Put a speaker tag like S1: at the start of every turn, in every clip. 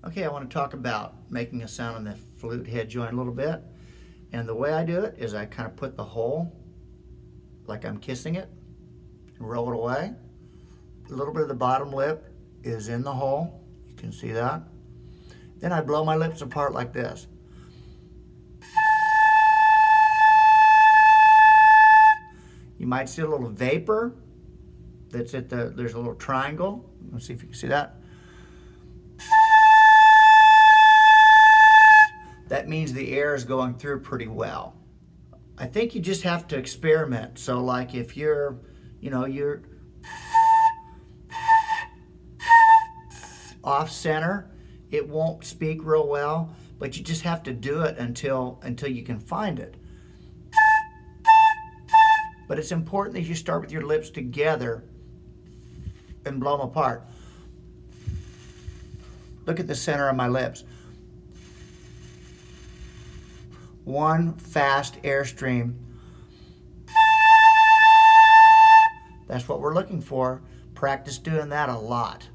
S1: Okay, I want to talk about making a sound on the flute head joint a little bit. And the way I do it is I kind of put the hole like I'm kissing it and roll it away. A little bit of the bottom lip is in the hole. You can see that. Then I blow my lips apart like this. You might see a little vapor that's there's a little triangle. Let's see if you can see that. That means the air is going through pretty well. I think you just have to experiment. So like if you're off center, it won't speak real well, but you just have to do it until you can find it. But it's important that you start with your lips together and blow them apart. Look at the center of my lips. One fast airstream. That's what we're looking for. Practice doing that a lot.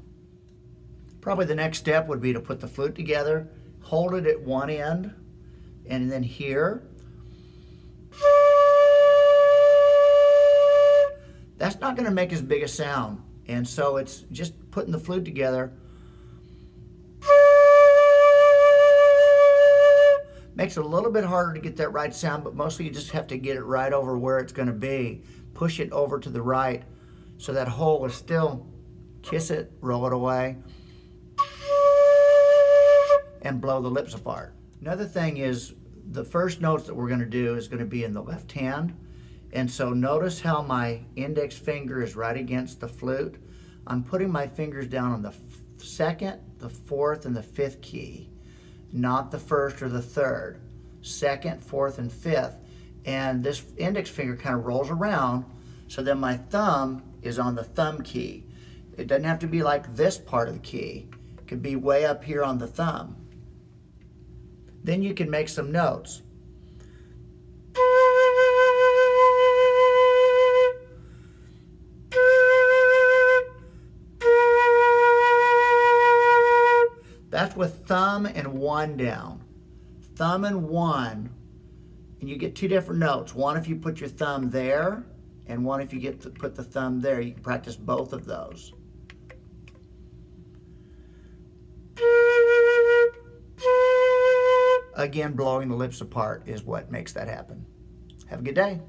S1: Probably the next step would be to put the flute together, hold it at one end, and then here. That's not going to make as big a sound. And so it's just putting the flute together. Makes it a little bit harder to get that right sound, but mostly you just have to get it right over where it's going to be. Push it over to the right so that hole is still, kiss it, roll it away, and blow the lips apart. Another thing is the first notes that we're going to do is going to be in the left hand. And so notice how my index finger is right against the flute. I'm putting my fingers down on the second, the fourth, and the fifth key. Not the first or the third. Second, fourth, and fifth. And this index finger kind of rolls around, so then my thumb is on the thumb key. It doesn't have to be like this part of the key. It could be way up here on the thumb. Then you can make some notes. That's with thumb and one down. Thumb and one, and you get two different notes. One if you put your thumb there, and one if you get to put the thumb there. You can practice both of those. Again, blowing the lips apart is what makes that happen. Have a good day.